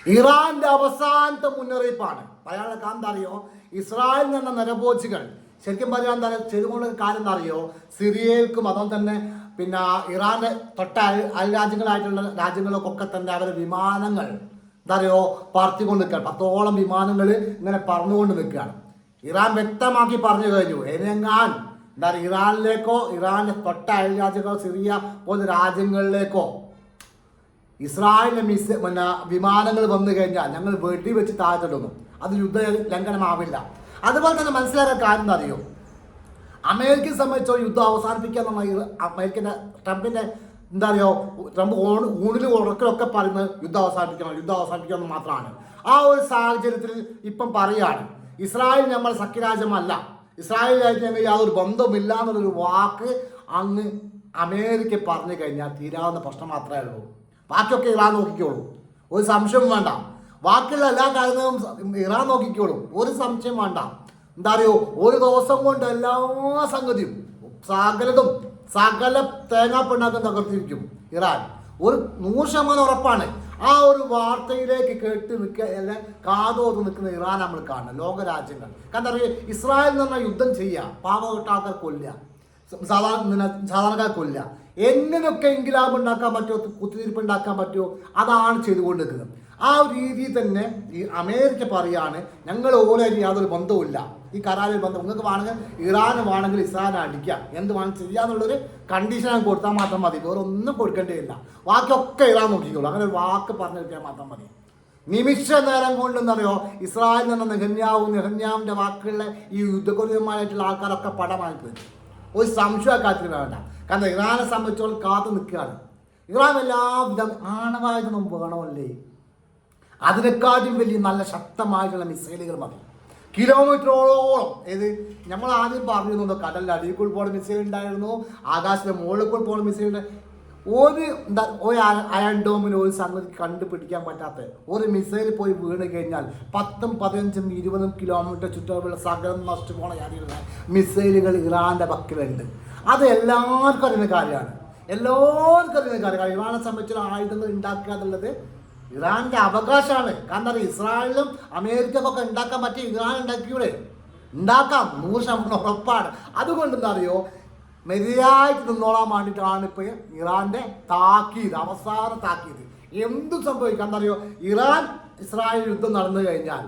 ഇറാന്റെ അവസാനത്തെ മുന്നറിയിപ്പാണ്. അയാളെ എന്താ അറിയോ, ഇസ്രായേൽ എന്ന നരഭോജികൾ ശരിക്കും പറയാൻ എന്താ ചെയ്തുകൊണ്ട് കാര്യം എന്താ അറിയോ, സിറിയയിൽക്കും അതുപോലെ തന്നെ പിന്നെ ഇറാന്റെ തൊട്ട അയൽ രാജ്യങ്ങളായിട്ടുള്ള രാജ്യങ്ങൾക്കൊക്കെ തന്നെ അവരുടെ വിമാനങ്ങൾ എന്താ അറിയോ പറത്തിക്കൊണ്ട് നിൽക്കുകയാണ്. 10ഓളം വിമാനങ്ങൾ ഇങ്ങനെ പറന്നുകൊണ്ട് നിൽക്കുകയാണ്. ഇറാൻ വ്യക്തമാക്കി പറഞ്ഞു കഴിഞ്ഞു, എനെങ്ങാൻ എന്താ പറയുക ഇറാനിലേക്കോ ഇറാന്റെ തൊട്ട അയൽ രാജ്യങ്ങളോ സിറിയ പോലെ രാജ്യങ്ങളിലേക്കോ ഇസ്രായേലിന്റെ വിമാനങ്ങൾ വന്നു കഴിഞ്ഞാൽ ഞങ്ങൾ വെടിവെച്ച് താഴ്ത്തിടുന്നു. അത് യുദ്ധ ലംഘനമാവില്ല. അതുപോലെ തന്നെ മനസ്സിലാക്കാൻ കാര്യം എന്താ അറിയോ, അമേരിക്കയെ സംബന്ധിച്ചോ യുദ്ധം അവസാനിപ്പിക്കുക എന്നുള്ള അമേരിക്കൻ്റെ ട്രംപിൻ്റെ എന്താ അറിയോ, ട്രംപ് ഊണിലും ഉറക്കലൊക്കെ പറയുന്നത് യുദ്ധം അവസാനിപ്പിക്കണം എന്ന് മാത്രമാണ്. ആ ഒരു സാഹചര്യത്തിൽ ഇപ്പം പറയുകയാണ് ഇസ്രായേൽ നമ്മൾ സഖ്യരാജ്യമല്ല, ഇസ്രായേലായിട്ട് ഞങ്ങൾ യാതൊരു ബന്ധവുമില്ല എന്നുള്ളൊരു വാക്ക് അങ്ങ് അമേരിക്ക പറഞ്ഞു കഴിഞ്ഞാൽ തീരാവുന്ന പ്രശ്നം മാത്രമേ ഉള്ളൂ. ബാക്കിയൊക്കെ ഇറാൻ നോക്കിക്കോളൂ, ഒരു സംശയം വേണ്ട. ബാക്കിയുള്ള എല്ലാ കാര്യങ്ങളും ഇറാൻ നോക്കിക്കോളും, ഒരു സംശയം വേണ്ട. എന്താ അറിയോ, ഒരു ദിവസം കൊണ്ട് എല്ലാ സംഗതിയും സകല തേങ്ങാപ്പിണ്ണാക്കം തകർത്തിരിക്കും ഇറാൻ. ഒരു 100% ഉറപ്പാണ്. ആ ഒരു വാർത്തയിലേക്ക് കേട്ട് നിൽക്കുക അല്ലെ കാതോർത്ത് നിൽക്കുന്ന ഇറാൻ നമ്മൾ കാണണം. ലോകരാജ്യങ്ങൾ കാരണം അറിയാം, ഇസ്രായേൽ എന്ന് പറഞ്ഞാൽ യുദ്ധം ചെയ്യുക, പാവപ്പെട്ട ആൾക്കാർ കൊല്ലുക, സാധാരണക്കാർ കൊല്ലുക, എങ്ങനെയൊക്കെ ഇൻകിലാബ് ഉണ്ടാക്കാൻ പറ്റുമോ, കുത്തിത്തിരിപ്പ് ഉണ്ടാക്കാൻ പറ്റുമോ, അതാണ് ചെയ്തുകൊണ്ടിരിക്കുന്നത്. ആ ഒരു രീതിയിൽ തന്നെ ഈ അമേരിക്ക പറയാണ് ഞങ്ങൾ ഓരോരും യാതൊരു ബന്ധവുമില്ല, ഈ കരാറിൽ ബന്ധം നിങ്ങൾക്ക് വേണമെങ്കിൽ ഇറാൻ വേണമെങ്കിൽ ഇസ്രായേലിനെ അടിക്കാം, എന്ത് വേണം ചെയ്യാന്നുള്ളൊരു കണ്ടീഷൻ കൊടുത്താൽ മാത്രം മതി, വേറെ ഒന്നും കൊടുക്കേണ്ടതില്ല. ബാക്കിയൊക്കെ ഇറാൻ നോക്കിക്കോളൂ. അങ്ങനെ ഒരു വാക്ക് പറഞ്ഞിരിക്കാൻ മാത്രം മതി. നിമിഷ നേരം കൊണ്ട് എന്നറിയോ ഇസ്രായേൽ നിന്ന് നെഹന്യാവിൻ്റെ വാക്കുകളിലെ ഈ യുദ്ധകൊലമായിട്ടുള്ള ആൾക്കാരൊക്കെ പടമായിപ്പോയി. ഒരു സംശയക്കാത്തിന് വേണ്ട. കാരണം ഇറാനെ സംബന്ധിച്ചോളം കാത്തു നിൽക്കുകയാണ്. ഇറാൻ എല്ലാവിധ ആണവായുധം വേണമല്ലേ, അതിനെക്കാട്ടും വലിയ നല്ല ശക്തമായിട്ടുള്ള മിസൈലുകൾ മതി, കിലോമീറ്ററോളം. ഏത് നമ്മൾ ആദ്യം പറഞ്ഞിരുന്നുണ്ടോ, കടലിൻ്റെ അടിയിൽ കൂടി പോകുന്ന മിസൈൽ ഉണ്ടായിരുന്നു, ആകാശത്തിൻ്റെ മുകളിൽ കൂടി പോകുന്ന മിസൈൽ ഉണ്ട്. ഒരു അയൺ ഡോമിന് ഒരു സംഗതി കണ്ടുപിടിക്കാൻ പറ്റാത്ത ഒരു മിസൈൽ പോയി വീണ് കഴിഞ്ഞാൽ 10, 15, 20 കിലോമീറ്റർ ചുറ്റളവുള്ള സകലം നഷ്ടു പോണ കാര്യമുള്ള മിസൈലുകൾ ഇറാൻ്റെ പക്കലുണ്ട്. അത് എല്ലാവർക്കും അറിയുന്ന കാര്യമാണ്. ഇറാനെ സംബന്ധിച്ചുള്ള ആയുധങ്ങൾ ഉണ്ടാക്കുക എന്നുള്ളത് ഇറാന്റെ അവകാശമാണ്. കാരണം അറിയാം, ഇസ്രായേലിലും അമേരിക്കക്കൊക്കെ ഉണ്ടാക്കാൻ പറ്റിയ ഇറാൻ ഉണ്ടാക്കിയൂടെ, ഉണ്ടാക്കാം, 100% ഉറപ്പാണ്. അതുകൊണ്ട് എന്താ അറിയോ, മര്യാദയ്ക്ക് നിന്നോളാൻ വേണ്ടിയിട്ടാണ് ഇപ്പോൾ ഇറാന്റെ താക്കീത്, അവസാന താക്കീത്. എന്തും സംഭവിക്കാം. എന്താ അറിയോ, ഇറാൻ ഇസ്രായേൽ യുദ്ധം നടന്നു കഴിഞ്ഞാൽ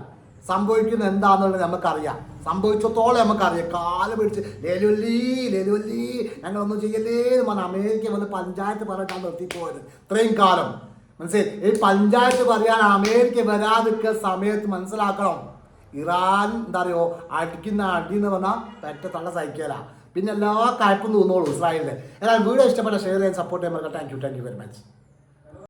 സംഭവിക്കുന്നത് എന്താണെന്നുള്ളത് നമുക്കറിയാം. സംഭവിച്ചത്തോളം നമുക്കറിയാം. കാല് പിടിച്ച് ലേലുവല്ലി ഞങ്ങളൊന്നും ചെയ്യല്ലേ എന്ന് പറഞ്ഞാൽ അമേരിക്ക വന്ന് പഞ്ചായത്ത് പറഞ്ഞിട്ടാണ് നിർത്തിപ്പോയത് ഇത്രയും കാലം. മനസ്സിലായി? ഈ പഞ്ചായത്ത് പറയാൻ അമേരിക്ക വരാതിരിക്കുന്ന സമയത്ത് മനസ്സിലാക്കണം, ഇറാൻ എന്താ അറിയോ അടിക്കുന്ന അടി എന്ന് പറഞ്ഞാൽ പെറ്റ തള്ള സഹിക്കല. പിന്നെ എല്ലാ കായ്പും തോന്നുള്ളൂ ഇസ്രായേലിൻ്റെ. എന്നാൽ വീഡിയോ ഇഷ്ടപ്പെട്ട ഷെയർ ചെയ്യാൻ സപ്പോർട്ട് ചെയ്യാൻ താങ്ക് യു വെരി മച്ച്.